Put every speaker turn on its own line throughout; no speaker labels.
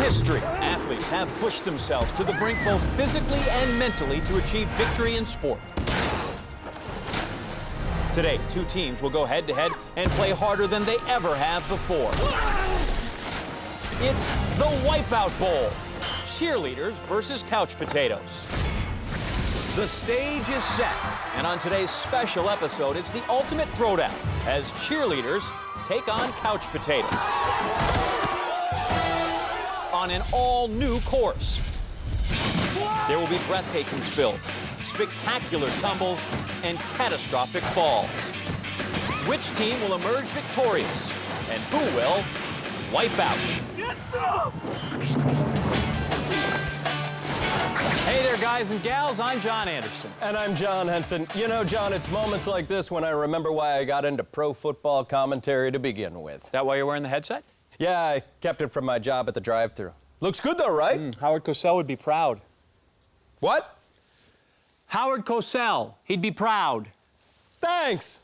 history, athletes have pushed themselves to the brink both physically and mentally to achieve victory in sport. Today, two teams will go head-to-head and play harder than they ever have before. It's the Wipeout Bowl, cheerleaders versus couch potatoes. The stage is set, and on today's special episode, it's the ultimate throwdown as cheerleaders take on couch potatoes on an all-new course. There will be breathtaking spills, spectacular tumbles, and catastrophic falls. Which team will emerge victorious, and who will wipe out? Hey there, guys and gals. I'm John Anderson.
And I'm John Henson. You know, John, it's moments like this when I remember why I got into pro football commentary to begin with.
That why you're wearing the headset?
Yeah, I kept it from my job at the drive-thru. Looks good, though, right?
Howard Cosell would be proud.
What?
Howard Cosell. He'd be proud.
Thanks.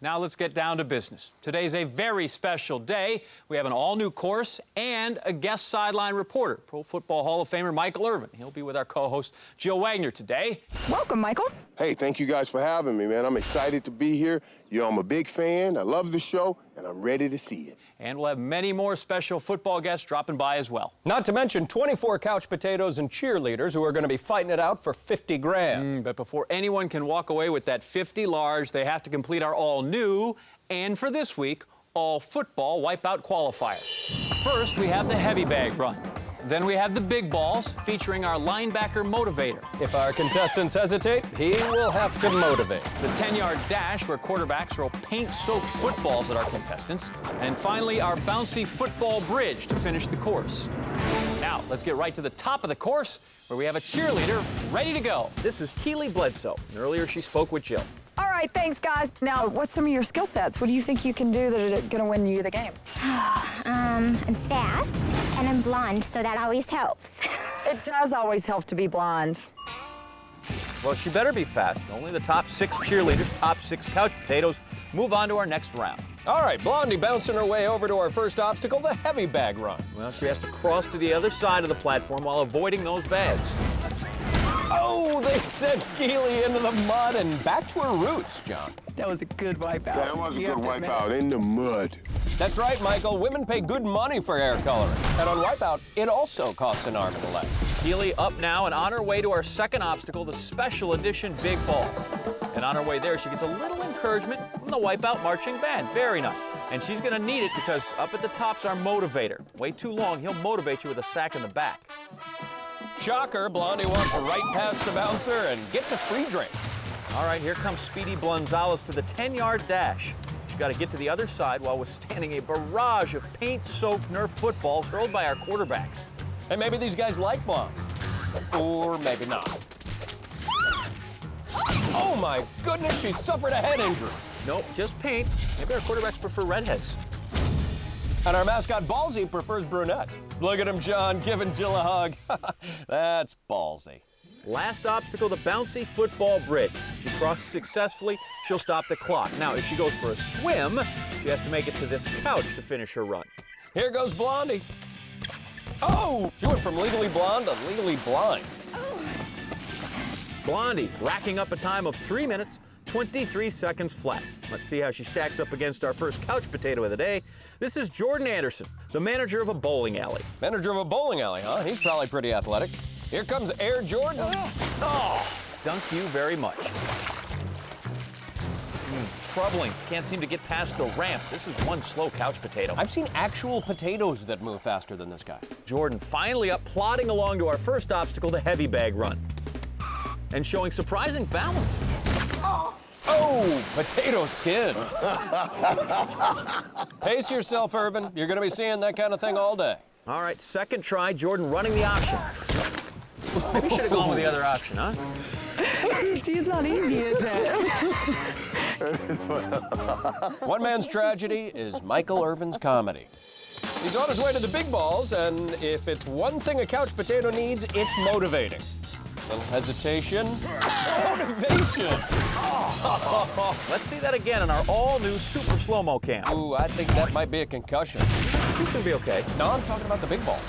Now let's get down to business. Today's a very special day. We have an all-new course and a guest sideline reporter, Pro Football Hall of Famer Michael Irvin. He'll be with our co-host Jill Wagner today.
Welcome, Michael.
Hey, thank you guys for having me, man. I'm excited to be here. You know, I'm a big fan. I love the show, and I'm ready to see it.
And we'll have many more special football guests dropping by as well.
Not to mention 24 couch potatoes and cheerleaders who are going to be fighting it out for 50 grand.
But before anyone can walk away with that 50 large, they have to complete our all-new, and for this week, all-football Wipeout qualifier. First, we have the heavy bag run. Then we have the big balls, featuring our linebacker motivator.
If our contestants hesitate, he will have to motivate.
The 10-yard dash, where quarterbacks throw paint-soaked footballs at our contestants. And finally, our bouncy football bridge to finish the course. Now, let's get right to the top of the course, where we have a cheerleader ready to go. This is Keely Bledsoe, and earlier she spoke with Jill.
All right, thanks, guys. Now, what's some of your skill sets? What do you think you can do that are going to win you the game?
I'm fast and I'm blonde, so that always helps.
It does always help to be blonde.
Well, she better be fast. Only the top 6 cheerleaders, top 6 couch potatoes, move on to our next round.
All right, Blondie bouncing her way over to our first obstacle, the heavy bag run.
Well, she has to cross to the other side of the platform while avoiding those bags.
Oh, they sent Keely into the mud and back to her roots, John.
That was a good wipeout.
That was a good wipeout in the mud.
That's right, Michael. Women pay good money for hair coloring. And on Wipeout, it also costs an arm and a leg.
Keely up now and on her way to our second obstacle, the special edition big balls. And on her way there, she gets a little encouragement from the Wipeout marching band. Very nice. And she's going to need it because up at the top's our motivator. Wait too long, he'll motivate you with a sack in the back.
Shocker, Blondie walks right past the bouncer and gets a free drink.
All right, here comes Speedy Blunzales to the 10-yard dash. She's got to get to the other side while withstanding a barrage of paint-soaked Nerf footballs hurled by our quarterbacks.
Hey, maybe these guys like blondes. Or maybe not. Oh, my goodness, she suffered a head injury.
Nope, just paint. Maybe our quarterbacks prefer redheads.
And our mascot, Ballsy, prefers brunettes. Look at him, John, giving Jill a hug. That's ballsy.
Last obstacle, the bouncy football bridge. If she crosses successfully, she'll stop the clock. Now, if she goes for a swim, she has to make it to this couch to finish her run.
Here goes Blondie. Oh, she went from legally blonde to legally blind.
Blondie racking up a time of 3 minutes, 23 seconds flat. Let's see how she stacks up against our first couch potato of the day. This is Jordan Anderson, the manager of a bowling alley.
Manager of a bowling alley, huh? He's probably pretty athletic. Here comes Air Jordan.
Oh, thank you very much. Troubling. Can't seem to get past the ramp. This is one slow couch potato.
I've seen actual potatoes that move faster than this guy.
Jordan finally up, plodding along to our first obstacle, the heavy bag run. And showing surprising balance.
Oh, potato skin. Pace yourself, Irvin. You're going to be seeing that kind of thing all day.
All right, second try, Jordan running the option. Maybe you should have gone with the other option, huh?
See, it's not easy, is it?
One man's tragedy is Michael Irvin's comedy. He's on his way to the big balls, and if it's one thing a couch potato needs, it's motivating. Little hesitation. Motivation!
Let's see that again in our all-new super slow-mo cam.
Ooh, I think that might be a concussion.
He's gonna be okay.
No, I'm talking about the big ball.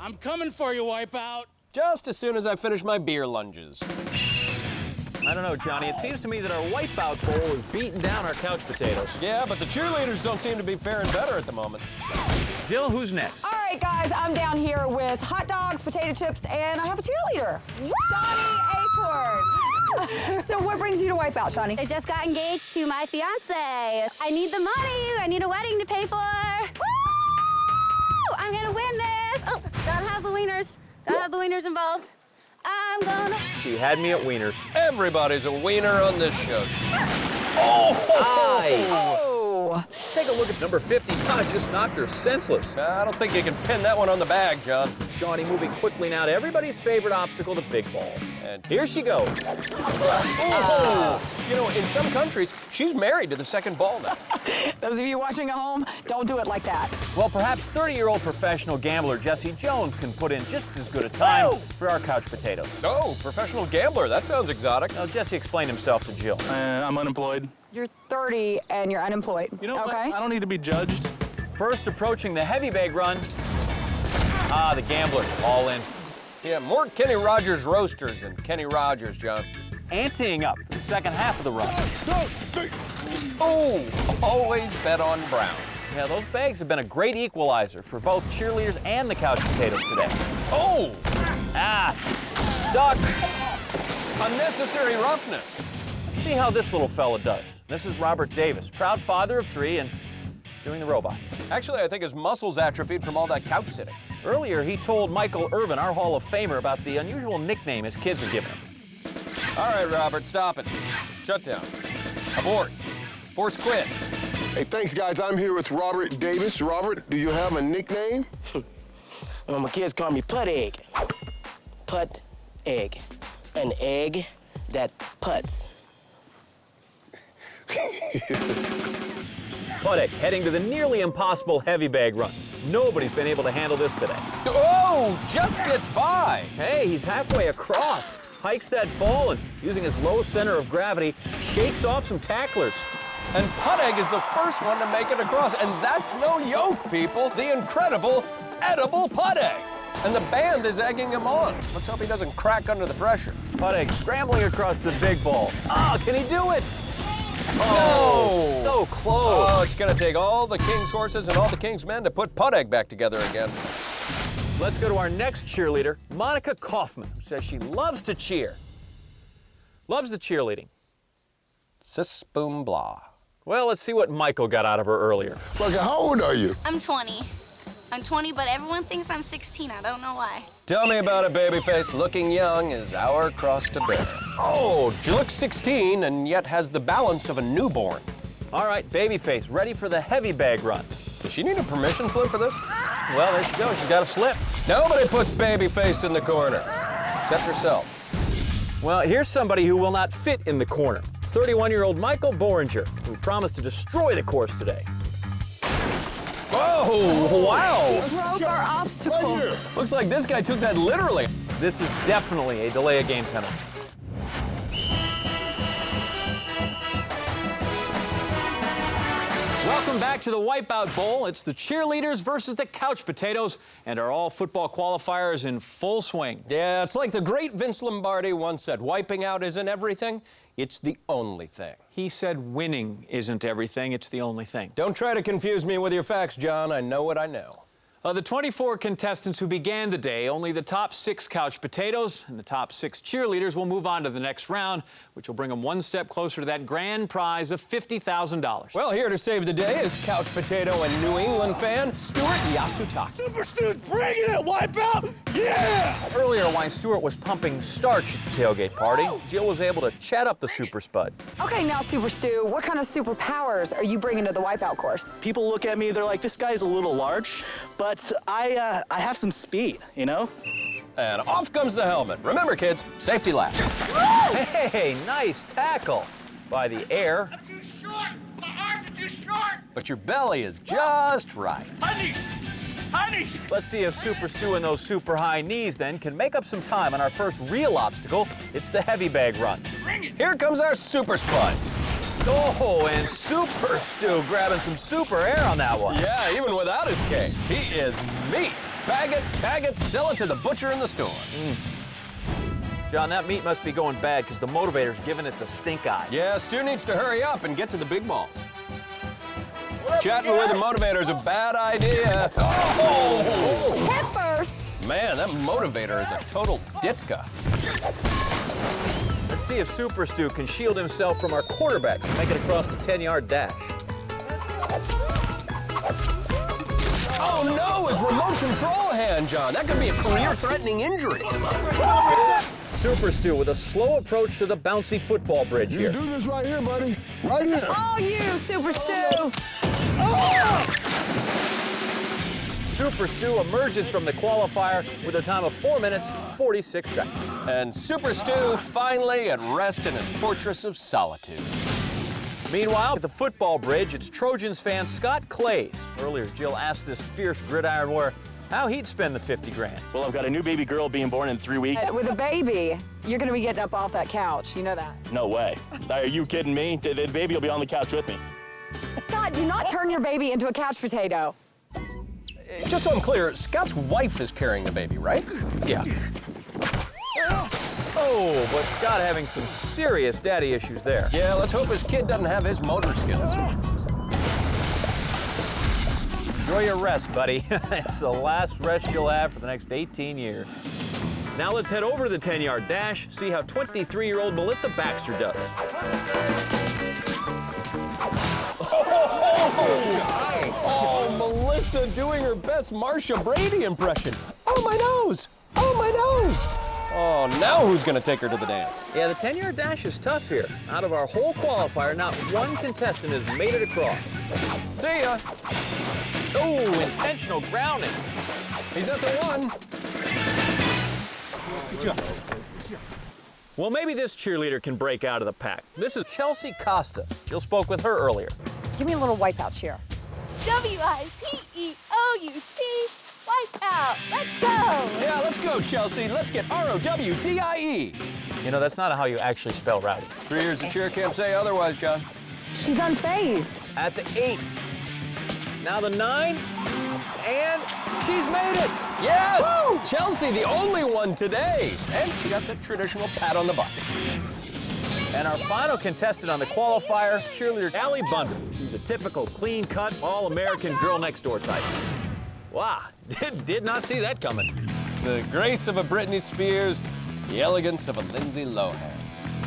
I'm coming for you, Wipeout.
Just as soon as I finish my beer lunges.
I don't know, Johnny. It seems to me that our Wipeout bowl is beating down our couch potatoes.
Yeah, but the cheerleaders don't seem to be faring better at the moment.
Jill, who's next?
All right, guys, I'm down here with hot dogs, potato chips, and I have a cheerleader, Shawnee Acorn. So what brings you to Wipeout, Shawnee?
I just got engaged to my fiance. I need the money. I need a wedding to pay for. Woo! I'm gonna win this. Oh, gotta have the wieners. Gotta have the wieners involved. I'm gonna.
She had me at Wieners.
Everybody's a wiener on this show.
Oh!
Take a look at number 50. God just knocked her senseless.
I don't think you can pin that one on the bag, John.
Shawnee moving quickly now to everybody's favorite obstacle, the big balls. And here she goes.
You know, in some countries, she's married to the second ball now.
Those of you watching at home, don't do it like that.
Well, perhaps 30-year-old professional gambler Jesse Jones can put in just as good a time for our couch potatoes.
Oh, professional gambler. That sounds exotic.
Now, Jesse explained himself to Jill.
I'm unemployed.
You're 30 and you're unemployed.
You know what?
Okay.
I don't need to be judged.
First approaching the heavy bag run. Ah, the gambler, all in.
Yeah, more Kenny Rogers roasters than Kenny Rogers, John.
Anteing up for the second half of the run.
Oh, always bet on Brown.
Yeah, those bags have been a great equalizer for both cheerleaders and the couch potatoes today.
Oh,
Ah, duck.
unnecessary roughness.
See how this little fella does. This is Robert Davis, proud father of 3 and doing the robot.
Actually, I think his muscles atrophied from all that couch sitting.
Earlier, he told Michael Irvin, our Hall of Famer, about the unusual nickname his kids are giving him.
All right, Robert, stop it. Shut down. Abort. Force quit.
Hey, thanks, guys. I'm here with Robert Davis. Robert, do you have a nickname?
Well, my kids call me Putt Egg. Putt Egg. An egg that putts.
Puttek heading to the nearly impossible heavy bag run. Nobody's been able to handle this today.
Oh, just gets by.
Hey, he's halfway across. Hikes that ball and, using his low center of gravity, shakes off some tacklers.
And Puttek is the first one to make it across. And that's no yoke, people. The incredible, edible Puttek. And the band is egging him on. Let's hope he doesn't crack under the pressure.
Puttek scrambling across the big balls. Ah, can he do it?
Oh,
so close.
Oh, it's going to take all the King's horses and all the King's men to put Puttek back together again.
Let's go to our next cheerleader, Monica Kaufman, who says she loves to cheer. Loves the cheerleading.
Sis boom blah.
Well, let's see what Michael got out of her earlier.
Look, how old are you?
I'm 20. I'm 20, but everyone thinks I'm 16. I don't know why.
Tell me about it, babyface. Looking young is our cross to bear. Oh, she looks 16 and yet has the balance of a newborn.
All right, babyface, ready for the heavy bag run.
Does she need a permission slip for this?
Well, there she goes. She's got a slip.
Nobody puts babyface in the corner, except herself.
Well, here's somebody who will not fit in the corner. 31-year-old Michael Boringer, who promised to destroy the course today.
Oh, wow.
Broke our obstacle.
Right here.
Looks like this guy took that literally.
This is definitely a delay of game penalty. Welcome back to the Wipeout Bowl. It's the cheerleaders versus the couch potatoes, and our all-football qualifiers in full swing.
Yeah, it's like the great Vince Lombardi once said, wiping out isn't everything, it's the only thing.
He said winning isn't everything, it's the only thing.
Don't try to confuse me with your facts, John. I know what I know.
Of the 24 contestants who began the day, only the top 6 couch potatoes and the top 6 cheerleaders will move on to the next round, which will bring them one step closer to that grand prize of $50,000.
Well, here to save the day is couch potato and New England fan, Stuart Yasutaki.
Super Stu's bringing it, Wipeout! Yeah!
Earlier, while Stuart was pumping starch at the tailgate party, Jill was able to chat up the Super Spud.
Okay, now, Super Stu, what kind of superpowers are you bringing to the Wipeout course?
People look at me, they're like, this guy's a little large, but I have some speed, you know?
And off comes the helmet. Remember, kids, safety last.
Hey, nice tackle by the air.
I'm too short! My arms are too short!
But your belly is just right.
Honey! Honey!
Let's see if Super Stu and those super high knees then can make up some time on our first real obstacle. It's the heavy bag run.
Bring it!
Here comes our super spud.
Oh, and Super Stu grabbing some super air on that one.
Yeah, even without his cape, he is meat. bag it, tag it, sell it to the butcher in the store.
John, that meat must be going bad because the motivator's giving it the stink eye.
Yeah, Stu needs to hurry up and get to the big balls. Chatting with the motivator's a bad idea. Oh!
Head first.
Man, that motivator is a total ditka.
Let's see if Super Stu can shield himself from our quarterbacks and make it across the 10-yard dash.
Oh no, his remote control hand, John. That could be a career-threatening injury.
Super Stu with a slow approach to the bouncy football bridge here.
Do this right here, buddy. Right here.
All you, Super Stu.
Super Stu emerges from the qualifier with a time of 4 minutes, 46 seconds.
And Super Stu finally at rest in his fortress of solitude.
Meanwhile, at the football bridge, it's Trojans fan Scott Clays. Earlier, Jill asked this fierce gridiron warrior how he'd spend the 50 grand.
Well, I've got a new baby girl being born in 3 weeks.
With a baby, you're going to be getting up off that couch. You know that.
No way. Are you kidding me? The baby will be on the couch with me.
Scott, do not turn your baby into a couch potato.
Just so I'm clear, Scott's wife is carrying the baby, right?
Yeah. Oh, but Scott having some serious daddy issues there.
Yeah, let's hope his kid doesn't have his motor skills.
Enjoy your rest, buddy. It's the last rest you'll have for the next 18 years. Now let's head over to the 10-yard dash, see how 23-year-old Melissa Baxter does.
Oh, Melissa doing her best Marsha Brady impression. Oh, my nose. Oh, my nose. Oh, now who's going to take her to the dance?
Yeah, the 10-yard dash is tough here. Out of our whole qualifier, not one contestant has made it across.
See ya.
Oh, intentional grounding.
He's at the one.
Good job.
Well, maybe this cheerleader can break out of the pack. This is Chelsea Costa. Jill spoke with her earlier.
Give me a little wipeout cheer.
Wipeout. Wipeout. Let's go.
Yeah, let's go, Chelsea. Let's get R-O-W-D-I-E.
You know, that's not how you actually spell rowdy.
3 years of cheer can't say otherwise, John.
She's unfazed.
At the 8. Now the 9. And she's made it.
Yes!
Woo!
Chelsea, the only one today. And she got the traditional pat on the butt.
And our final contestant on the qualifiers, cheerleader Allie Bunder. She's a typical clean-cut, all-American girl-next-door type. Wow, did not see that coming.
The grace of a Britney Spears, the elegance of a Lindsay Lohan.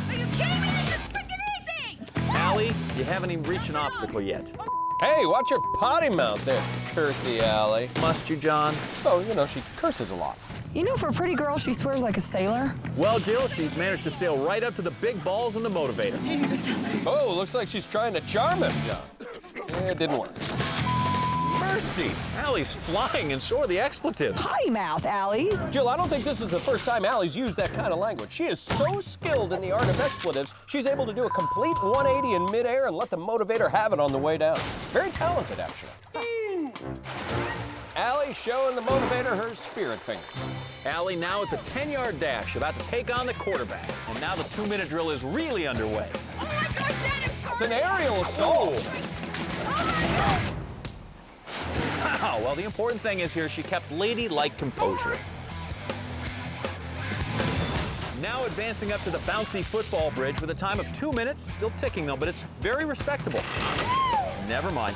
Are you kidding me? This is freaking easy.
Allie, you haven't even reached an obstacle yet.
Hey, watch your potty mouth there, cursey Allie.
Must you, John?
So, you know, she curses a lot.
You know, for a pretty girl, she swears like a sailor.
Well, Jill, she's managed to sail right up to the big balls and the motivator.
Oh, looks like she's trying to charm him, John. Yeah, it didn't work.
Mercy! Allie's flying and so are the expletives.
Potty mouth, Allie.
Jill, I don't think this is the first time Allie's used that kind of language. She is so skilled in the art of expletives, she's able to do a complete 180 in midair and let the motivator have it on the way down. Very talented, actually. Allie showing the motivator her spirit finger.
Allie now at the 10-yard dash, about to take on the quarterbacks. And now the 2-minute drill is really underway.
Oh my gosh, that is
It's an aerial assault.
Wow, well, the important thing is here she kept ladylike composure. Now advancing up to the bouncy football bridge with a time of 2 minutes. Still ticking, though, but it's very respectable. Never mind.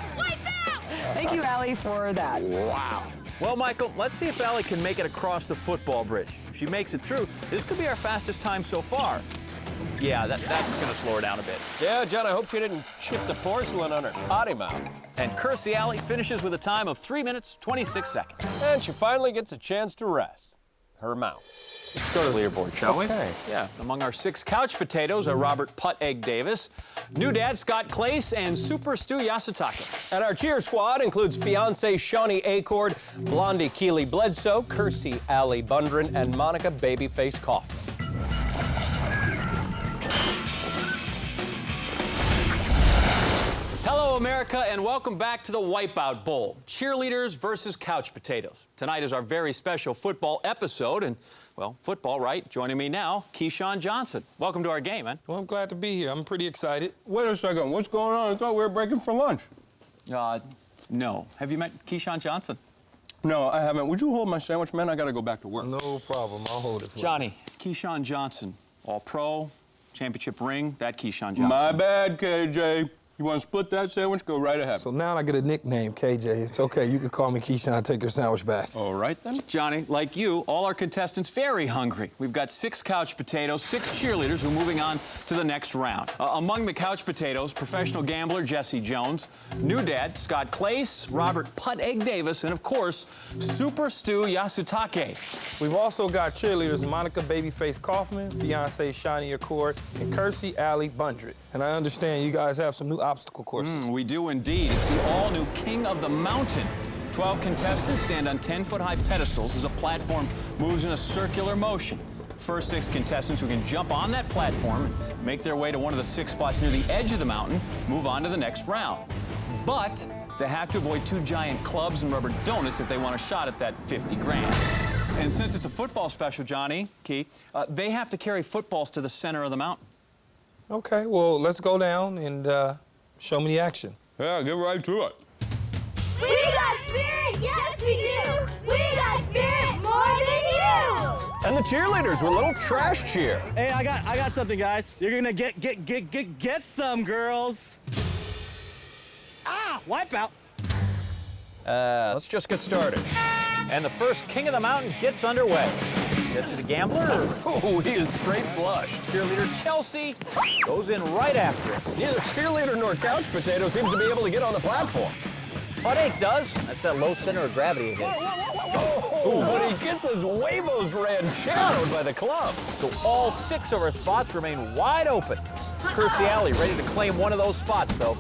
Thank you, Allie, for that.
Wow.
Well, Michael, let's see if Allie can make it across the football bridge. If she makes it through, this could be our fastest time so far. Yeah, that's going to slow her down a bit.
Yeah, John, I hope she didn't chip the porcelain on her potty mouth.
And Cursey Allie finishes with a time of 3 minutes, 26 seconds.
And she finally gets a chance to rest. Her mouth.
Let's go to the leaderboard, shall
Okay.
we? Yeah. Among our 6 couch potatoes are Robert Putt Egg Davis, new dad Scott Clace, and Super Stu Yasutaka.
And our cheer squad includes fiancée Shawnee Acord, Blondie Keely Bledsoe, Kersey Allie Bundren, and Monica Babyface Kaufman.
Hello, America, and welcome back to the Wipeout Bowl. Cheerleaders versus couch potatoes. Tonight is our very special football episode, and, well, football, right? Joining me now, Keyshawn Johnson. Welcome to our game, man.
Well, I'm glad to be here. I'm pretty excited. Wait a second. What's going on? I thought we were breaking for lunch.
No. Have you met Keyshawn Johnson?
No, I haven't. Would you hold my sandwich, man? I gotta go back to work.
No problem. I'll hold it for
Johnny, Keyshawn Johnson, All-Pro, championship ring, that Keyshawn Johnson.
My bad, KJ. You want to split that sandwich? Go right ahead.
So now I get a nickname, KJ. It's okay. You can call me Keyshawn. Take your sandwich back.
All right, then.
Johnny, like you, all our contestants very hungry. We've got 6 couch potatoes, 6 cheerleaders who are moving on to the next round. Among the couch potatoes, professional gambler Jesse Jones, new dad Scott Clace, Robert Putt Egg Davis, and of course, Super Stu Yasutake.
We've also got cheerleaders Monica Babyface Kaufman, fiance Shani Accord, and Kersey Alley Bundred. And I understand you guys have some new obstacle courses.
We do indeed. It's the all-new King of the Mountain. 12 contestants stand on 10-foot-high pedestals as a platform moves in a circular motion. First 6 contestants who can jump on that platform and make their way to one of the 6 spots near the edge of the mountain move on to the next round. But they have to avoid 2 giant clubs and rubber donuts if they want a shot at that 50 grand. And since it's a football special, Johnny, Key, they have to carry footballs to the center of the mountain.
Okay, well, let's go down and show me the action.
Yeah, get right to it.
We got spirit, yes we do. We got spirit more than you.
And the cheerleaders with a little trash cheer.
Hey, I got something, guys. You're gonna get some, girls. Ah, Wipeout.
Let's just get started.
And the first King of the Mountain gets underway. Jesse the Gambler.
Oh, he is straight flush.
Cheerleader Chelsea goes in right after it.
Neither cheerleader nor couch potato seems to be able to get on the platform.
Putt does. That's that low center of gravity of his.
Oh, but he gets his huevos rancheroed by the club.
So all 6 of our spots remain wide open. Kersey Alley ready to claim one of those spots, though.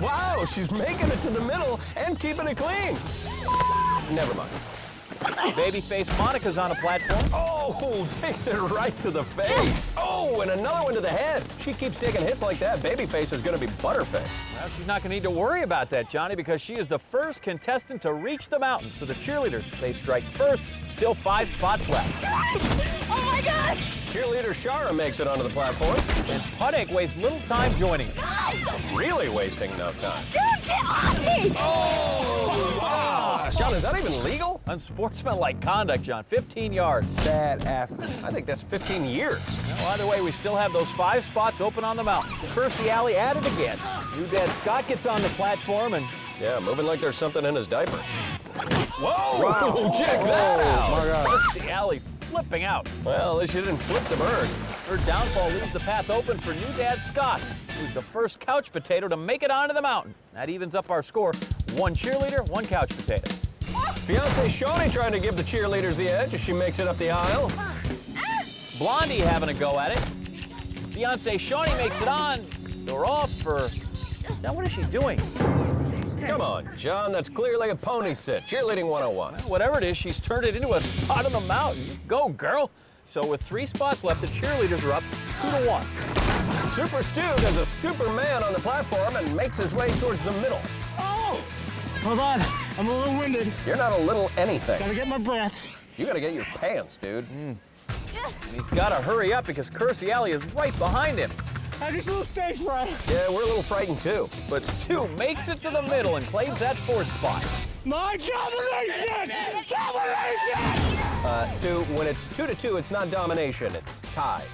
Wow, she's making it to the middle and keeping it clean. Never mind.
Babyface Monica's on a platform.
Oh, takes it right to the face. Oh, and another one to the head. She keeps taking hits like that, Babyface is going to be Butterface.
Well, she's not going to need to worry about that, Johnny, because she is the first contestant to reach the mountain. For the cheerleaders, they strike first. Still 5 spots left.
Oh my gosh.
Cheerleader Shara makes it onto the platform.
And Putt wastes little time joining her.
Really wasting no time.
Dude, get off me.
Oh, gosh. John, is that even legal?
Unsportsmanlike conduct, John. 15 yards.
Bad athlete.
I think that's 15 years.
Well, either way, we still have those 5 spots open on the mountain. Kersey Alley at it again. New dad Scott gets on the platform and...
Yeah, moving like there's something in his diaper. Whoa! Wow. Check that out!
My God.
Kersey Alley flipping out.
Well, at least you didn't flip the bird.
Her downfall leaves the path open for new dad Scott, who's the first couch potato to make it onto the mountain. That evens up our score. 1 cheerleader, 1 couch potato.
Fiance Shawnee trying to give the cheerleaders the edge as she makes it up the aisle.
Blondie having a go at it. Fiance Shawnee makes it on. They're off for... Now, what is she doing?
Come on, John, that's clearly a pony sit. Cheerleading 101.
Whatever it is, she's turned it into a spot on the mountain. Go, girl. So with 3 spots left, the cheerleaders are up 2-1.
Super Stu does a Superman on the platform and makes his way towards the middle.
Oh! Hold on, I'm a little winded.
You're not a little anything.
Gotta get my breath.
You gotta get your pants, dude.
And he's got to hurry up because Kersey Alley is right behind him.
I just a little stage fright.
Yeah, we're a little frightened too.
But Stu makes it to the middle and claims that 4th spot.
My combination! Combination!
Stu, when it's 2-2, it's not domination, it's tie.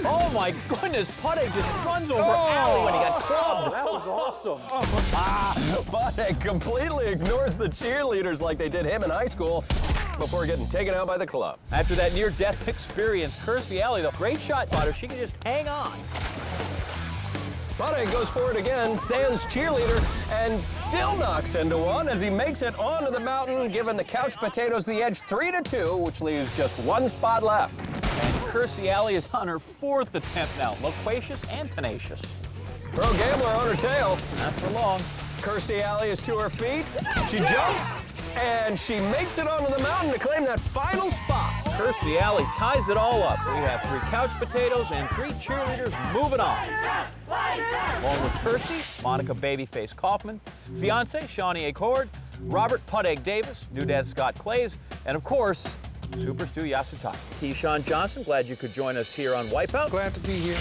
Oh my goodness, Putt just runs over Alley when he got clubbed. That was awesome.
But completely ignores the cheerleaders like they did him in high school before getting taken out by the club.
After that near-death experience, Kersey Alley, the great shot spotter, she can just hang on.
Buddy goes for it again, sans cheerleader, and still knocks into one as he makes it onto the mountain, giving the couch potatoes the edge 3-2, which leaves just 1 spot left.
And Kersey Alley is on her 4th attempt now, loquacious and tenacious.
Pro gambler on her tail.
Not for long.
Kersey Alley is to her feet. She jumps, and she makes it onto the mountain to claim that final spot.
Kersey Alley ties it all up. We have 3 couch potatoes and 3 cheerleaders moving on. Along with Kersey, Monica Babyface Kaufman, fiance Shawnee Accord, Robert Putt Davis, new dad Scott Clays, and of course, Super Stu Yasutake. Keyshawn Johnson, glad you could join us here on Wipeout.
Glad to be here.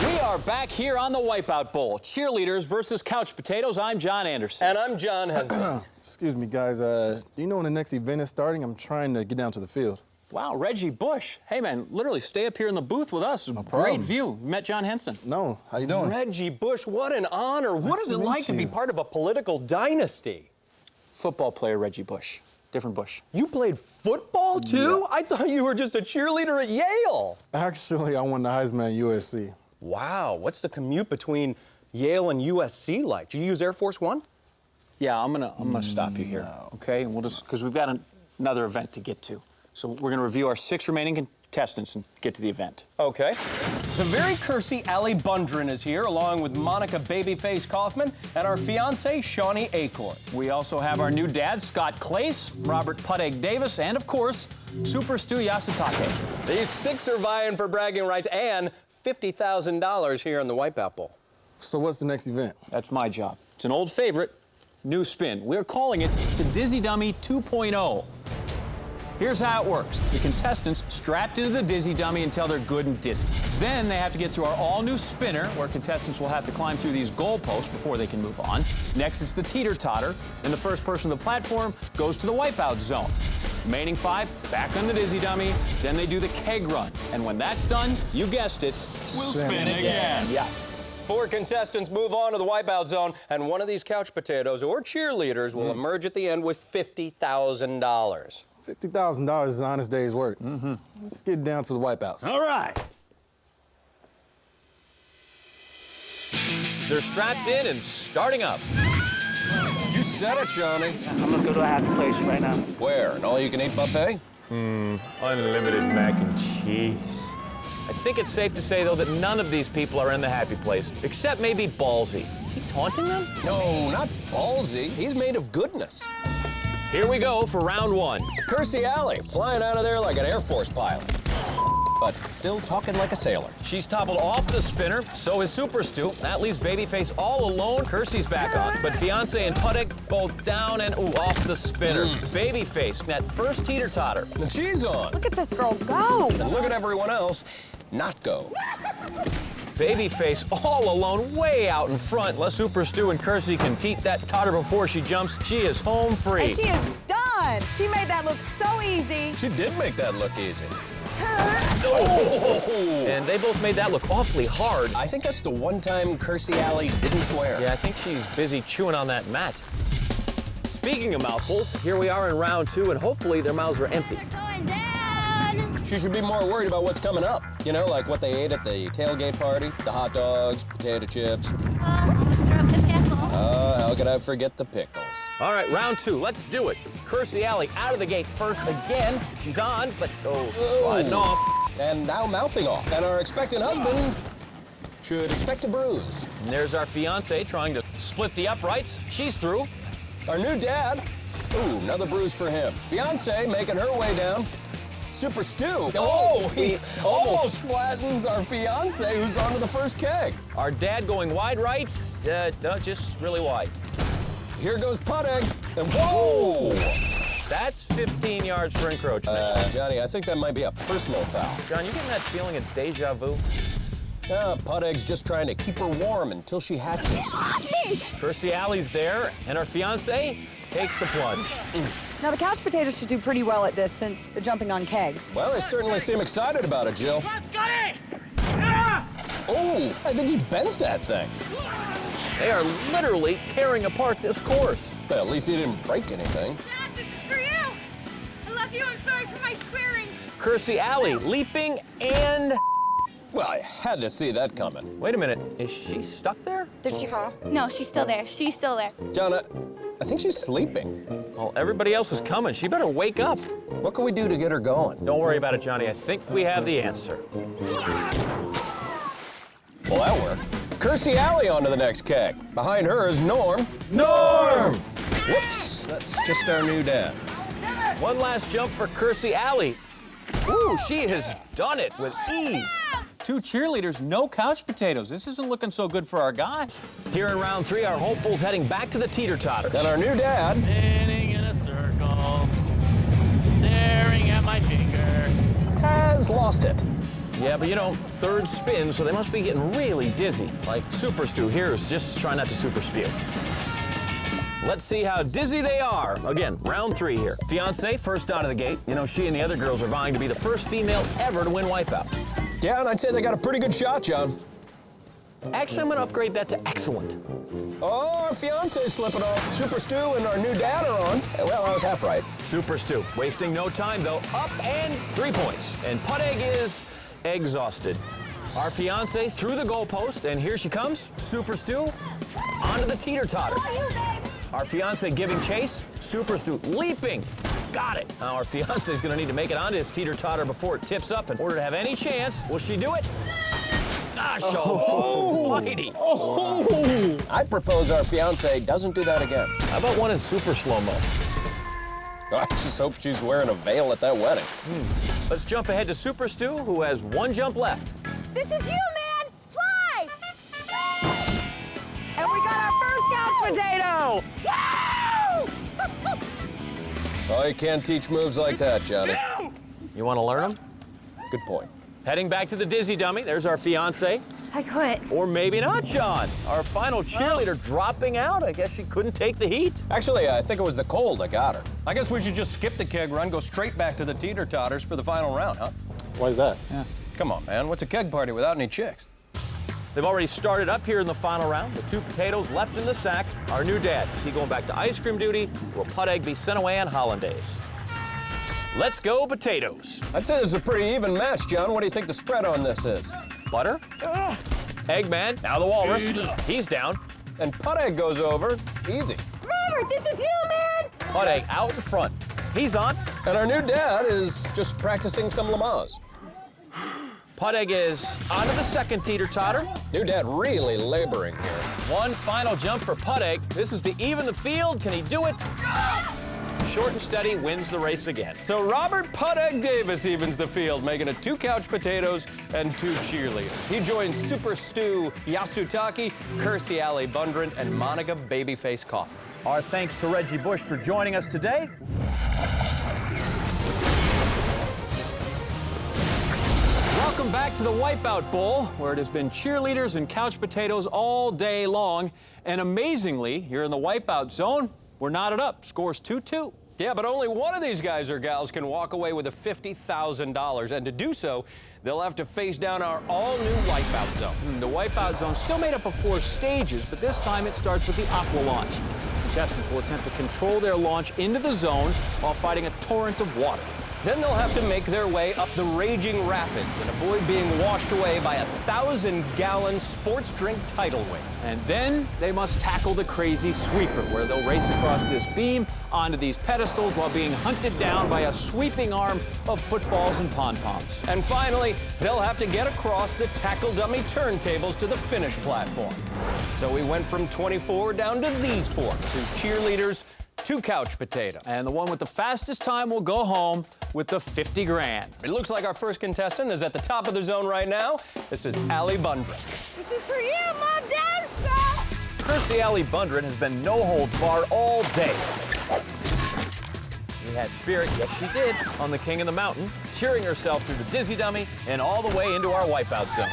We are back here on the Wipeout Bowl. Cheerleaders versus couch potatoes. I'm John Anderson.
And I'm John Henson.
Excuse me, guys. Do you know when the next event is starting? I'm trying to get down to the field.
Wow, Reggie Bush. Hey, man, literally stay up here in the booth with us.
No
Great
problem.
view. Met John Henson.
No, how you doing?
Reggie Bush, what an honor. What is it like to be part of a political dynasty?
Football player Reggie Bush. Different Bush.
You played football, too?
Yeah.
I thought you were just a cheerleader at Yale.
Actually, I won the Heisman at USC.
Wow, what's the commute between Yale and USC like? Do you use Air Force One?
Yeah, I'm gonna stop you here, okay? And we'll just, because we've got another event to get to. So we're gonna review our 6 remaining contestants and get to the event.
Okay. The very cursy Allie Bundren is here, along with Monica Babyface Kaufman and our fiancée, Shawnee Acorn.
We also have our new dad, Scott Clace, Robert Puttegg Davis, and of course, Super Stu Yasutake.
These 6 are vying for bragging rights and $50,000 here in the Wipeout Bowl.
So what's the next event?
That's my job. It's an old favorite, new spin. We're calling it the Dizzy Dummy 2.0. Here's how it works. The contestants strapped into the Dizzy Dummy until they're good and dizzy. Then they have to get through our all-new spinner, where contestants will have to climb through these goalposts before they can move on. Next, it's the teeter-totter, and the first person on the platform goes to the wipeout zone. Remaining 5, back on the Dizzy Dummy, then they do the keg run. And when that's done, you guessed it,
We'll spin again.
Yeah.
4 contestants move on to the Wipeout Zone, and one of these couch potatoes or cheerleaders will emerge at the end with $50,000.
$50,000 is an honest day's work. Let's get down to the wipeouts.
All right. They're strapped in and starting up.
You said it, Johnny.
I'm gonna go to a happy place right now.
Where? An all-you-can-eat buffet?
Unlimited mac and cheese.
I think it's safe to say, though, that none of these people are in the happy place, except maybe Ballsy. Is he taunting them?
No, not ballsy. He's made of goodness.
Here we go for round 1.
Kersey Alley, flying out of there like an Air Force pilot. But still talking like a sailor.
She's toppled off the spinner, so is Super Stu. That leaves Babyface all alone. Kersey's back on, but Fiancé and Puttegg both down and off the spinner. Babyface, that first teeter-totter.
And she's on.
Look at this girl go.
And look at everyone else not go.
Babyface all alone, way out in front. Unless Super Stu and Kersey can teat that totter before she jumps, she is home free.
And she is done. She made that look so easy.
She did make that look easy.
And they both made that look awfully hard.
I think that's the one time Kersey Alley didn't swear.
Yeah, I think she's busy chewing on that mat. Speaking of mouthfuls, here we are in round 2, and hopefully their mouths are empty.
Going down.
She should be more worried about what's coming up. You know, like what they ate at the tailgate party, the hot dogs, potato chips.
Almost threw up the pickle.
How could I forget the pickles?
All right, round 2, let's do it. Kersey Alley out of the gate first again. She's on, but sliding off.
And now mouthing off. And our expectant husband should expect a bruise.
And there's our fiancé trying to split the uprights. She's through.
Our new dad. Ooh, another bruise for him. Fiancé making her way down. Super Stu. Oh, he almost flattens our fiancé who's onto the first keg.
Our dad going wide rights. No, just really wide.
Here goes Puttegg. And whoa!
That's 15 yards for encroachment.
Johnny, I think that might be a personal foul.
John, you getting that feeling of deja vu?
Puttegg's just trying to keep her warm until she hatches.
Kersey Alley's there, and our fiancé takes the plunge.
Now, the couch potatoes should do pretty well at this since they're jumping on kegs.
Well, they certainly seem excited about it, Jill. Oh, I think he bent that thing.
They are literally tearing apart this course.
Well, at least he didn't break anything.
Dad, this is for you. I love you. I'm sorry for my swearing.
Kersey Alley leaping and...
Well, I had to see that coming.
Wait a minute, is she stuck there?
Did she fall? No, she's still there. She's still there.
John, I think she's sleeping.
Well, everybody else is coming. She better wake up.
What can we do to get her going?
Don't worry about it, Johnny. I think we have the answer.
Well, that worked. Kersey Alley on to the next keg. Behind her is Norm.
Norm!
Whoops, that's just our new dad.
One last jump for Kersey Alley. Ooh, she has done it with ease. 2 cheerleaders, no couch potatoes. This isn't looking so good for our guy. Here in round 3, our hopefuls heading back to the teeter-totters.
And our new dad
Spinning in a circle, staring at my finger.
has lost it.
Yeah, but you know, third spin, so they must be getting really dizzy. Like Super Stu here is just trying not to super spew. Let's see how dizzy they are. Again, round 3 here. Fiance first out of the gate. You know, she and the other girls are vying to be the first female ever to win Wipeout.
Yeah, and I'd say they got a pretty good shot, John.
Actually, I'm gonna upgrade that to excellent.
Oh, our fiance's slipping off. Super Stu and our new dad are on. Well, I was half right.
Super Stu, wasting no time though. Up and 3 points. And Putt Egg is exhausted. Our fiance through the goalpost, and here she comes. Super Stu onto the teeter-totter. Our fiance giving chase. Super Stu leaping. Got it. Now our fiance is gonna need to make it onto his teeter-totter before it tips up in order to have any chance. Will she do it? Gosh, almighty.
Oh. I propose our fiance doesn't do that again.
How about one in super slow-mo?
I just hope she's wearing a veil at that wedding.
Let's jump ahead to Super Stu, who has 1 jump left.
This is you, man! Fly! And we got our first couch potato! Woo!
Oh, you can't teach moves like that, Johnny.
You want to learn them?
Good point.
Heading back to the dizzy dummy, there's our fiance.
I quit.
Or maybe not, John. Our final cheerleader dropping out. I guess she couldn't take the heat.
Actually, I think it was the cold that got her.
I guess we should just skip the keg run, go straight back to the teeter-totters for the final round, huh?
Why is that?
Yeah. Come on, man. What's a keg party without any chicks?
They've already started up here in the final round. The 2 potatoes left in the sack. Our new dad, is he going back to ice cream duty? Will Putt Egg be sent away on hollandaise? Let's go potatoes.
I'd say this is a pretty even match, John. What do you think the spread on this is?
Butter. Eggman, now the walrus. He's down.
And Putt Egg goes over. Easy.
Robert, this is you, man!
Putt Egg out in front. He's on.
And our new dad is just practicing some Lamaze.
Putt Egg is onto the second teeter-totter.
New dad really laboring here.
One final jump for Putt Egg. This is to even the field. Can he do it? Short and steady wins the race again.
So Robert Putt Egg Davis evens the field, making it 2 couch potatoes and 2 cheerleaders. He joins Super Stu Yasutaki, Kersey Alley Bundren, and Monica Babyface Kaufman.
Our thanks to Reggie Bush for joining us today. Welcome back to the Wipeout Bowl, where it has been cheerleaders and couch potatoes all day long. And amazingly, here in the Wipeout zone, we're knotted up. Scores 2-2.
Yeah, but only one of these guys or gals can walk away with a $50,000. And to do so, they'll have to face down our all-new Wipeout Zone.
The Wipeout Zone still made up of 4 stages, but this time it starts with the aqua launch. Contestants will attempt to control their launch into the zone while fighting a torrent of water.
Then they'll have to make their way up the raging rapids and avoid being washed away by a 1,000-gallon sports drink tidal wave.
And then they must tackle the crazy sweeper, where they'll race across this beam onto these pedestals while being hunted down by a sweeping arm of footballs and pom-poms.
And finally, they'll have to get across the tackle dummy turntables to the finish platform. So we went from 24 down to these 4, 2 cheerleaders, 2 couch potato.
And the one with the fastest time will go home with the 50 grand.
It looks like our first contestant is at the top of the zone right now. This is Allie Bundren.
This is for you, Mom, Dad!
Kersey Alley Bundren has been no holds barred all day. She had spirit, yes she did, on the King of the Mountain, cheering herself through the dizzy dummy and all the way into our Wipeout Zone.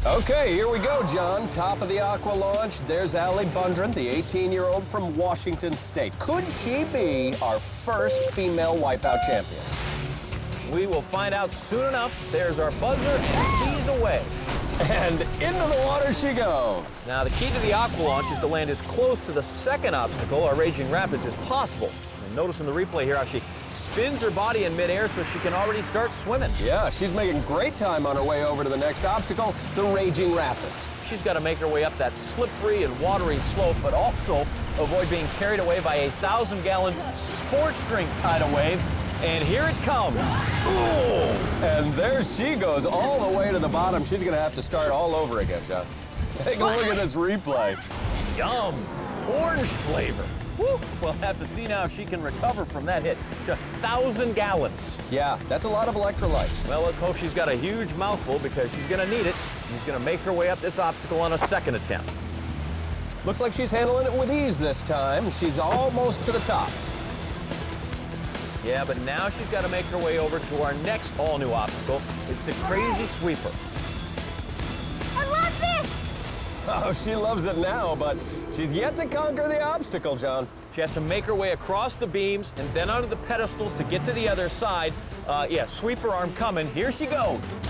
Okay, here we go, John. Top of the aqua launch. There's Allie Bundren, the 18-year-old from Washington State. Could she be our first female Wipeout champion?
We will find out soon enough. There's our buzzer, and she's away.
And into the water she goes.
Now, the key to the aqua launch is to land as close to the second obstacle, our raging rapids, as possible. And notice in the replay here how she spins her body in midair so she can already start swimming.
Yeah, she's making great time on her way over to the next obstacle, the raging rapids.
She's got to make her way up that slippery and watery slope, but also avoid being carried away by a 1,000-gallon sports drink tidal wave. And here it comes.
Ooh! And there she goes all the way to the bottom. She's going to have to start all over again, John. Take a look at this replay.
Yum. Orange flavor. Woo. We'll have to see now if she can recover from that hit to 1,000 gallons.
Yeah, that's a lot of electrolytes.
Well, let's hope she's got a huge mouthful because she's going to need it. She's going to make her way up this obstacle on a second attempt.
Looks like she's handling it with ease this time. She's almost to the top.
Yeah, but now she's got to make her way over to our next all-new obstacle. It's the crazy sweeper.
I love this!
Oh, she loves it now, but she's yet to conquer the obstacle, John.
She has to make her way across the beams and then onto the pedestals to get to the other side. Yeah, sweeper arm coming. Here she goes.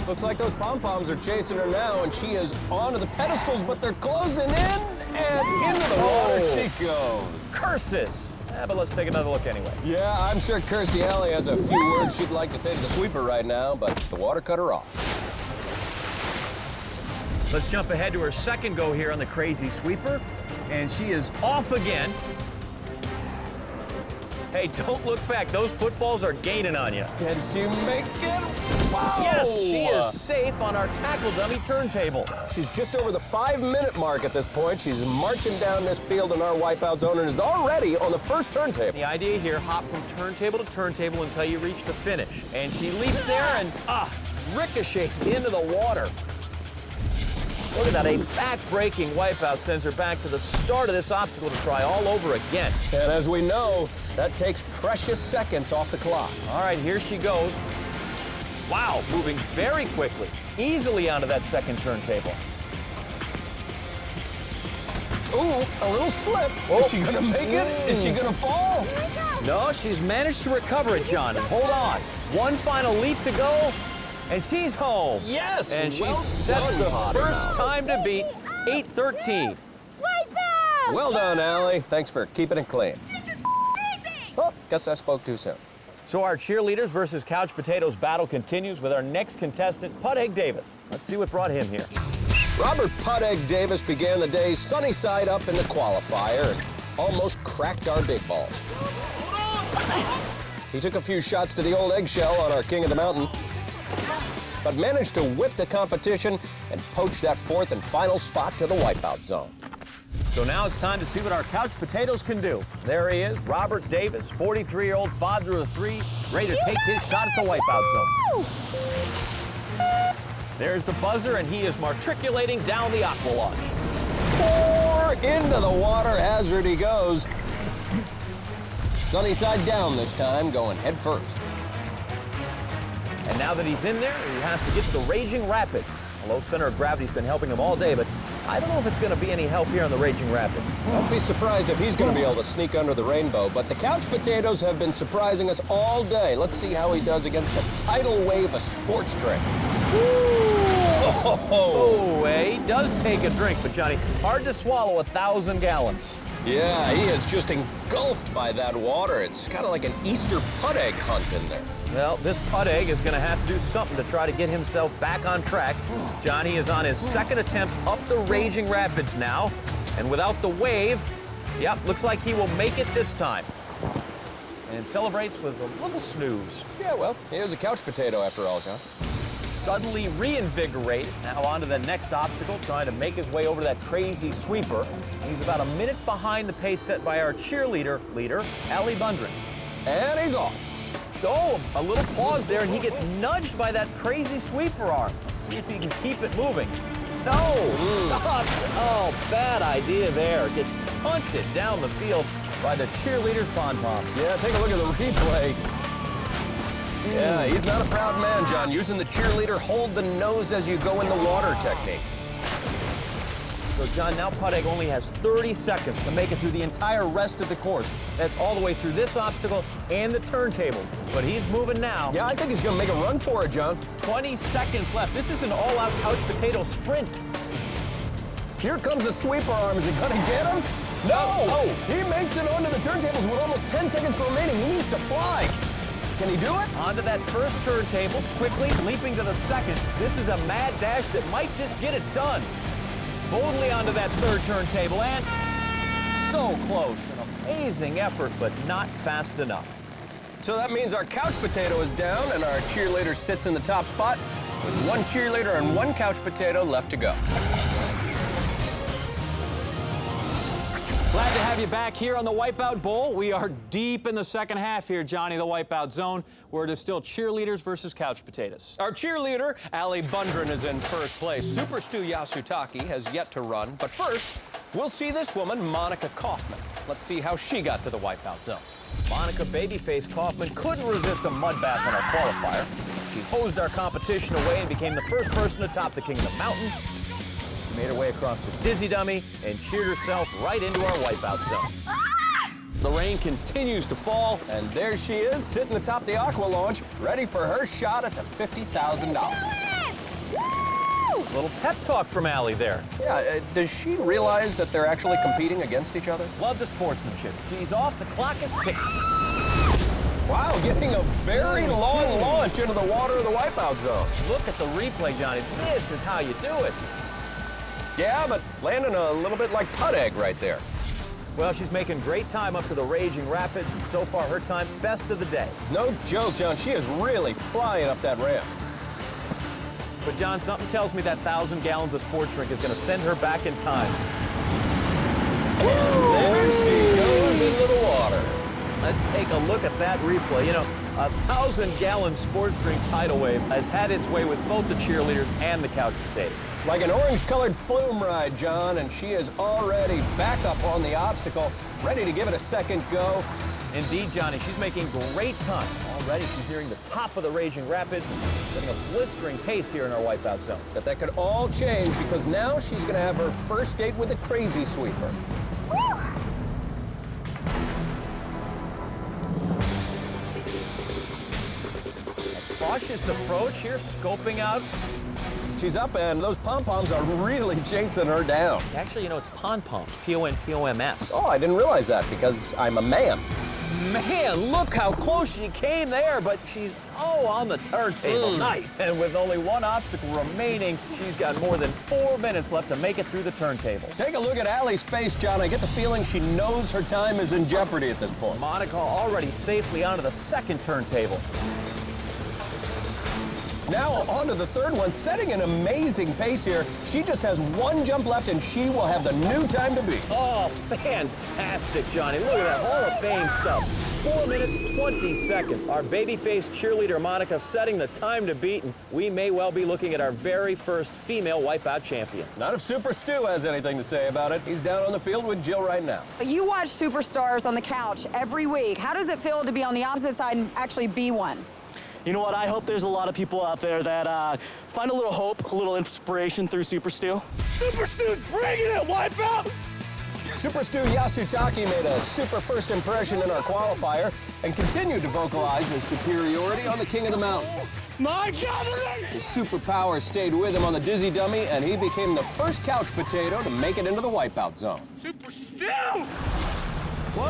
Looks like those pom-poms are chasing her now, and she is onto the pedestals, but they're closing in, and into the water she goes.
Curses. But let's take another look anyway.
Yeah, I'm sure Kersey Alley has a few words she'd like to say to the sweeper right now, but the water cut her off.
Let's jump ahead to her second go here on the crazy sweeper, and she is off again. Hey, don't look back. Those footballs are gaining on you.
Can she make it? Whoa!
Yes, she is safe on our tackle dummy turntable.
She's just over the 5-minute mark at this point. She's marching down this field in our wipeout zone and is already on the first turntable.
The idea here, hop from turntable to turntable until you reach the finish. And she leaps there and, ricochets into the water. Look at that, a back-breaking wipeout sends her back to the start of this obstacle to try all over again.
And as we know, that takes precious seconds off the clock.
All right, here she goes. Wow, moving very quickly, easily onto that second turntable.
Ooh, a little slip.
Oh.
Is she gonna make it? Is she gonna fall?
No, she's managed to recover it, John, and hold on. One final leap to go, and she's home.
Yes,
and she
well
sets
done,
the
Potter.
first time to beat 8:13.
Wipeout!
Well done, Allie. Thanks for keeping it clean.
This is crazy!
Oh, guess I spoke too soon.
So our cheerleaders versus couch potatoes battle continues with our next contestant, Pud Egg Davis. Let's see what brought him here.
Robert Pud Egg Davis began the day sunny side up in the qualifier and almost cracked our big balls. He took a few shots to the old eggshell on our King of the Mountain, but managed to whip the competition and poach that fourth and final spot to the wipeout zone.
So now it's time to see what our couch potatoes can do. There he is, Robert Davis, 43-year-old father of 3, ready to take his shot at the wipeout zone. There's the buzzer, and he is matriculating down the aqua launch.
Into the water hazard he goes. Sunny side down this time, going head first.
And now that he's in there, he has to get to the raging rapids. The low center of gravity's been helping him all day, but I don't know if it's going to be any help here on the raging rapids.
Don't be surprised if he's going to be able to sneak under the rainbow, but the couch potatoes have been surprising us all day. Let's see how he does against a tidal wave of sports drink.
Oh, he does take a drink, but Johnny, hard to swallow 1,000 gallons.
Yeah, he is just engulfed by that water. It's kind of like an Easter pud egg hunt in there.
Well, this Pud Egg is going to have to do something to try to get himself back on track. Johnny is on his second attempt up the raging rapids now, and without the wave, yep, looks like he will make it this time. And celebrates with a little snooze.
Yeah, well, he is a couch potato after all, John.
Suddenly reinvigorated. Now on to the next obstacle, trying to make his way over that crazy sweeper. He's about a minute behind the pace set by our cheerleader leader, Allie Bundren.
And he's off.
Oh, a little pause there, and he gets nudged by that crazy sweeper arm. Let's see if he can keep it moving. No! Stop! Oh, bad idea there. Gets punted down the field by the cheerleaders' pom-poms.
Yeah, take a look at the replay. Yeah, he's not a proud man, John, using the cheerleader hold the nose as you go in the water technique.
So, John, now Pud Egg only has 30 seconds to make it through the entire rest of the course. That's all the way through this obstacle and the turntables. But he's moving now.
Yeah, I think he's going to make a run for it, John.
20 seconds left. This is an all-out couch potato sprint.
Here comes the sweeper arm. Is it going to get him? No! Oh, he makes it onto the turntables with almost 10 seconds remaining. He needs to fly. Can he do it?
Onto that first turntable, quickly leaping to the second. This is a mad dash that might just get it done. Boldly onto that third turntable, and so close. An amazing effort, but not fast enough.
So that means our couch potato is down, and our cheerleader sits in the top spot with one cheerleader and one couch potato left to go.
Glad to have you back here on the Wipeout Bowl. We are deep in the second half here, Johnny, the Wipeout Zone, where it is still cheerleaders versus couch potatoes.
Our cheerleader, Allie Bundren, is in first place. Super Stu Yasutake has yet to run, but first, we'll see this woman, Monica Kaufman. Let's see how she got to the Wipeout Zone.
Monica Babyface Kaufman couldn't resist a mud bath on our qualifier. She hosed our competition away and became the first person to top the King of the Mountain. She made her way across the dizzy dummy and cheered herself right into our wipeout zone.
The rain continues to fall, and there she is, sitting atop the aqua launch, ready for her shot at the $50,000.
Little pep talk from Allie there.
Yeah, does she realize that they're actually competing against each other?
Love the sportsmanship. She's off, the clock is ticking.
Wow, getting a very long launch into the water of the wipeout zone.
Look at the replay, Johnny. This is how you do it.
Yeah, but landing a little bit like putt egg right there.
Well, she's making great time up to the raging rapids, and so far her time best of the day.
No joke, John. She is really flying up that ramp.
But John, something tells me that 1,000 gallons of sports drink is going to send her back in time.
And there she goes into the water.
Let's take a look at that replay. You know, a 1,000-gallon sports drink tidal wave has had its way with both the cheerleaders and the couch potatoes.
Like an orange-colored flume ride, John, and she is already back up on the obstacle, ready to give it a second go.
Indeed, Johnny, she's making great time. Already she's nearing the top of the raging rapids and getting a blistering pace here in our wipeout zone.
But that could all change because now she's going to have her first date with a crazy sweeper.
Cautious approach here, scoping out.
She's up, and those pom-poms are really chasing her down.
Actually, you know, it's pom-poms, P-O-M-P-O-M-S.
Oh, I didn't realize that because I'm a man.
Man, look how close she came there, but she's, on the turntable. Nice. And with only one obstacle remaining, she's got more than 4 minutes left to make it through the turntables.
Take a look at Allie's face, John. I get the feeling she knows her time is in jeopardy at this point.
Monica already safely onto the second turntable.
Now on to the third one, setting an amazing pace here. She just has one jump left, and she will have the new time to beat.
Oh, fantastic, Johnny. Look at that Hall of Fame stuff. 4 minutes, 20 seconds. Our babyface cheerleader, Monica, setting the time to beat, and we may well be looking at our very first female Wipeout champion.
Not if Super Stu has anything to say about it. He's down on the field with Jill right now.
You watch Superstars on the couch every week. How does it feel to be on the opposite side and actually be one?
You know what? I hope there's a lot of people out there that find a little hope, a little inspiration through Super Stu.
Super Stu's bringing it, Wipeout!
Super Stu Yasutaki made a super first impression in our qualifier and continued to vocalize his superiority on the King of the Mountain.
My government!
His superpower stayed with him on the dizzy dummy, and he became the first couch potato to make it into the wipeout zone.
Super Stu!
Whoa,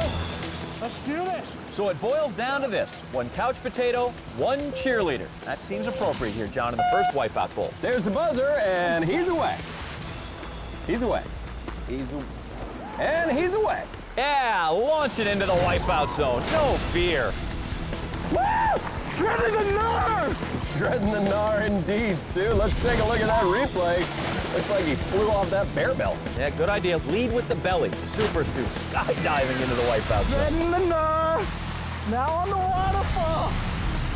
let's do this.
So it boils down to this. One couch potato, one cheerleader. That seems appropriate here, John, in the first Wipeout Bowl.
There's the buzzer, and he's away. He's away. And he's away.
Yeah, launch it into the Wipeout zone. No fear.
Woo! Shredding the gnar!
Shredding the gnar indeed, Stu. Let's take a look at that replay. Looks like he flew off that bear belt.
Yeah, good idea. Lead with the belly. Super Stu skydiving into the Wipeout zone.
Shredding the gnar. Now on the waterfall.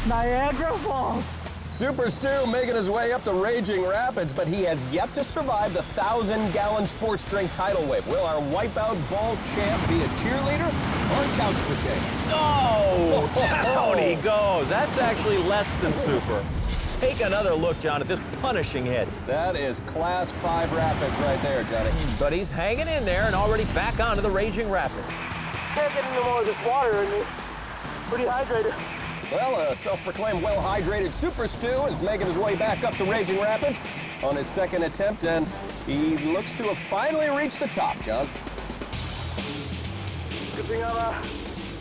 Niagara Falls.
Super Stu making his way up the raging rapids, but he has yet to survive the 1,000-gallon sports drink tidal wave. Will our Wipeout Bowl champ be a cheerleader or a couch potato?
Oh, down he goes. That's actually less than super. Take another look, John, at this punishing hit.
That is Class 5 rapids right there, Johnny.
But he's hanging in there and already back onto the raging rapids.
Can't get any more of this water in me. Pretty hydrated.
Well, a self-proclaimed well-hydrated Super Stu is making his way back up the raging rapids on his second attempt, and he looks to have finally reached the top, John.
Good thing I'm a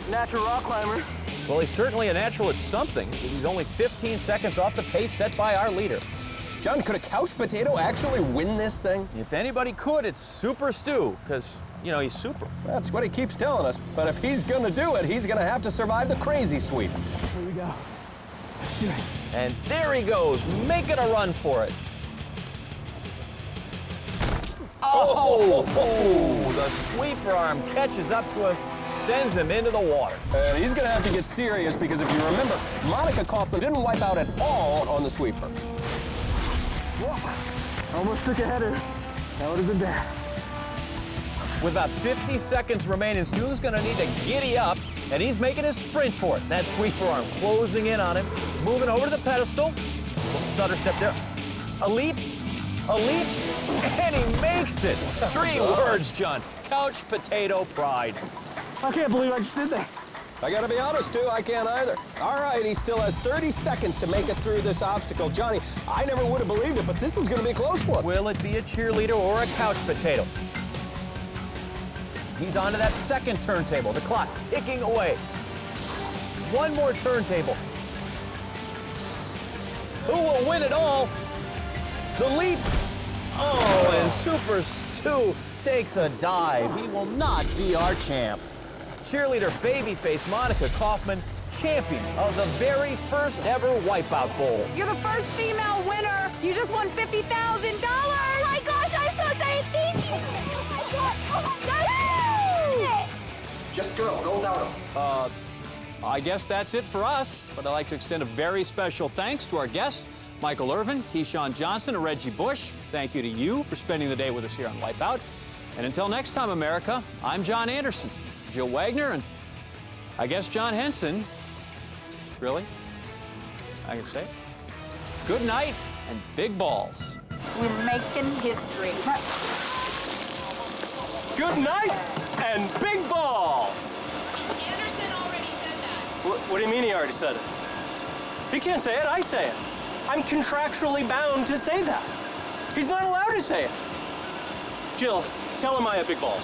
natural rock climber.
Well, he's certainly a natural at something. He's only 15 seconds off the pace set by our leader.
John, could a couch potato actually win this thing?
If anybody could, it's Super Stu, because, you know, he's super.
That's what he keeps telling us. But if he's going to do it, he's going to have to survive the crazy sweep.
Here we go.
And there he goes, making a run for it. Oh, the sweeper arm catches up to him, sends him into the water.
And he's going to have to get serious because if you remember, Monica Kaufman didn't wipe out at all on the sweeper.
Almost took a header. That would have been bad.
With about 50 seconds remaining, Stu's going to need to giddy up And he's making a sprint for it. That sweeper arm closing in on him, moving over to the pedestal. Little stutter step there. A leap, and he makes it. 3 words, John. Couch potato pride.
I can't believe I just did that.
I gotta be honest, too, I can't either. All right, he still has 30 seconds to make it through this obstacle. Johnny, I never would have believed it, but this is gonna be a close one.
Will it be a cheerleader or a couch potato? He's onto that second turntable. The clock ticking away. 1 more turntable. Who will win it all? The leap. Oh, and Super Stu takes a dive. He will not be our champ. Cheerleader babyface Monica Kaufman, champion of the very first ever Wipeout Bowl.
You're the first female winner. You just won $50,000.
Oh my gosh, I'm so excited. Thank you. Oh my God. Oh my God.
Just go without him.
I guess that's it for us, but I'd like to extend a very special thanks to our guests, Michael Irvin, Keyshawn Johnson, and Reggie Bush. Thank you to you for spending the day with us here on Wipeout. And until next time, America, I'm John Anderson, Jill Wagner, and I guess John Henson. Really? I can say it. Good night and big balls.
We're making history.
Good night and big balls.
Anderson already said that.
What do you mean he already said it? He can't say it, I say it. I'm contractually bound to say that. He's not allowed to say it. Jill, tell him I have big balls.